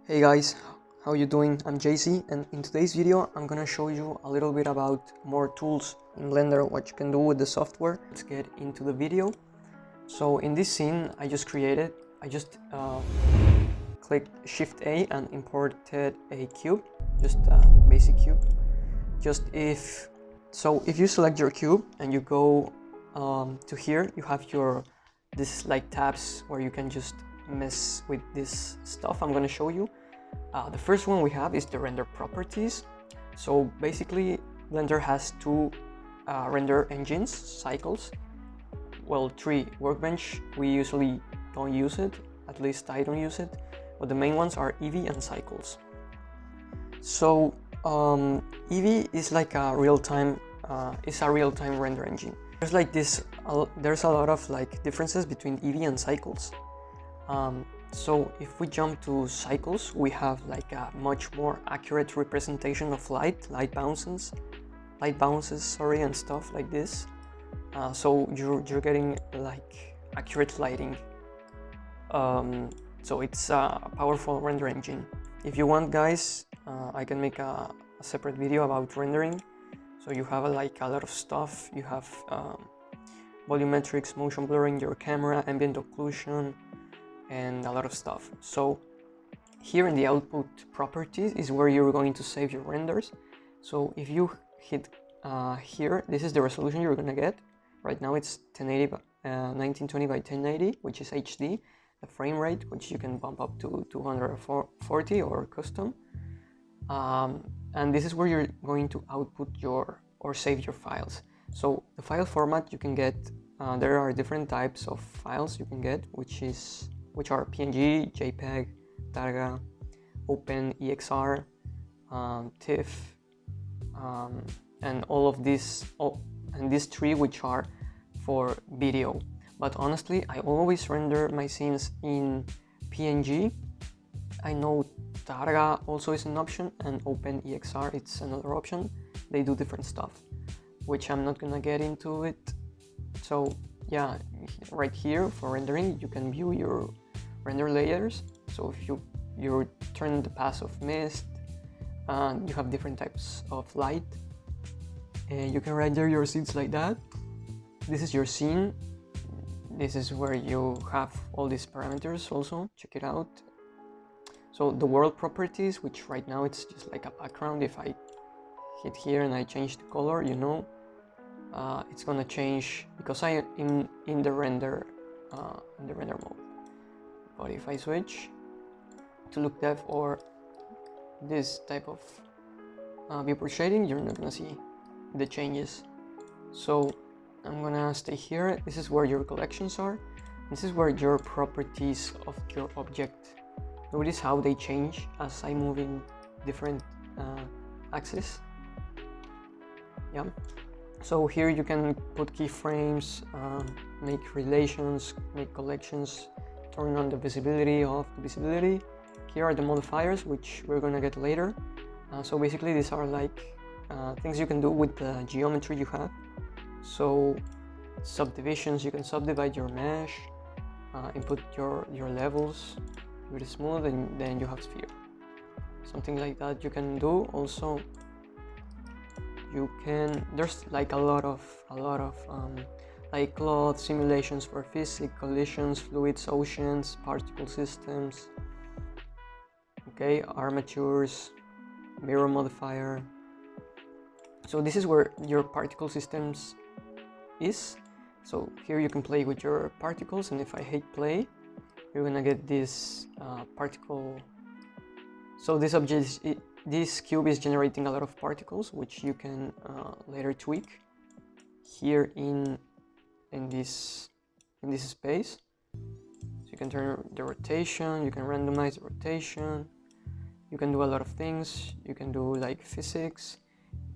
Hey guys, how you doing? I'm JC, and in today's video I'm gonna show you a little bit about more tools in Blender, what you can do with the software. Let's get into the video. So in this scene I just clicked Shift A and imported a cube, just a basic cube. If you select your cube and you go to here, you have this like tabs where you can just mess with this stuff I'm going to show you. The first one we have is the render properties. So basically Blender has two render engines, cycles. Well, three. Workbench, we usually don't use it, at least I don't use it, but the main ones are Eevee and cycles. So Eevee is like a real-time render engine. There's a lot of like differences between Eevee and cycles. So if we jump to cycles, we have like a much more accurate representation of light bounces, and stuff like this. So you're getting like accurate lighting. So it's a powerful render engine. If you want, guys, I can make a separate video about rendering. So you have like a lot of stuff. You have volumetrics, motion blurring, your camera, ambient occlusion, and a lot of stuff. So here in the output properties is where you're going to save your renders. So if you hit here, this is the resolution you're gonna get. Right now it's 1920 by 1080, which is HD. The frame rate, which you can bump up to 240 or custom. And this is where you're going to output or save your files. So the file format you can get, there are different types of files you can get, which are PNG, JPEG, Targa, OpenEXR, TIFF, and all of these, and these three which are for video. But honestly, I always render my scenes in PNG. I know Targa also is an option, and OpenEXR it's another option. They do different stuff, which I'm not gonna get into it. So yeah, right here for rendering, you can view your render layers. So if you turn the path of mist, you have different types of light, and you can render your scenes like that. This is your scene. This is where you have all these parameters also. Check it out. So the world properties, which right now it's just like a background. If I hit here and I change the color, it's gonna change because I am in the render mode. But if I switch to look depth or this type of viewport shading, you're not gonna see the changes. So I'm gonna stay here. This is where your collections are. This is where your properties of your object. Notice how they change as I move in different axes. Yeah. So here you can put keyframes, make relations, make collections, turn on the visibility, off the visibility. Here are the modifiers, which we're gonna get later. So basically these are like things you can do with the geometry you have. So subdivisions, you can subdivide your mesh, input your levels, give it smooth, and then you have sphere. Something like that you can do. Also, there's like a lot of like cloth simulations for physics, collisions, fluids, oceans, particle systems, okay, armatures, mirror modifier. So this is where your particle systems is. So here you can play with your particles, and if I hit play, you're gonna get this particle. So this cube is generating a lot of particles, which you can later tweak here in this space. So you can turn the rotation, you can randomize the rotation, you can do a lot of things. You can do like physics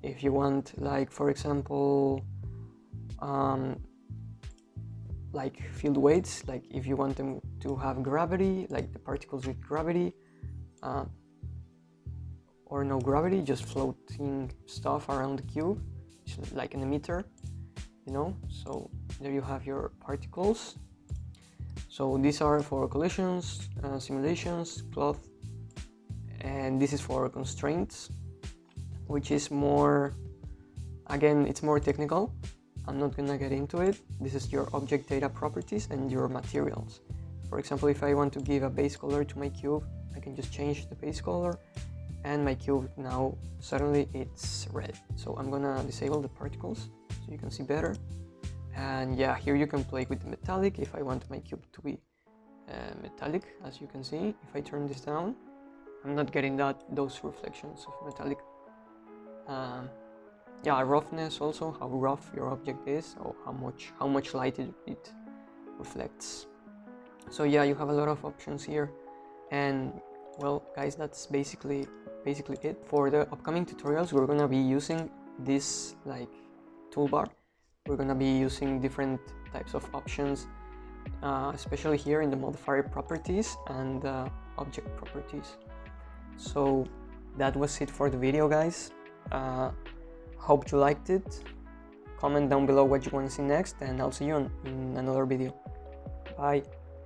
if you want, like for example like field weights, like if you want them to have gravity, like the particles with gravity, or no gravity, just floating stuff around the cube, like an emitter, so there you have your particles. So these are for collisions, simulations, cloth, and this is for constraints, which is more, again, it's more technical. I'm not gonna get into it. This is your object data properties and your materials. For example, if I want to give a base color to my cube, I can just change the base color, and my cube now suddenly it's red. So I'm gonna disable the particles so you can see better. And yeah, here you can play with the metallic. If I want my cube to be metallic, as you can see, if I turn this down, I'm not getting those reflections of metallic. Yeah, roughness also, how rough your object is, or how much light it reflects. So yeah, you have a lot of options here. And well, guys, that's basically it. For the upcoming tutorials, we're gonna be using this like toolbar. We're gonna be using different types of options, especially here in the modifier properties and object properties. So that was it for the video, guys. Hope you liked it. Comment down below what you want to see next, and I'll see you in another video. Bye.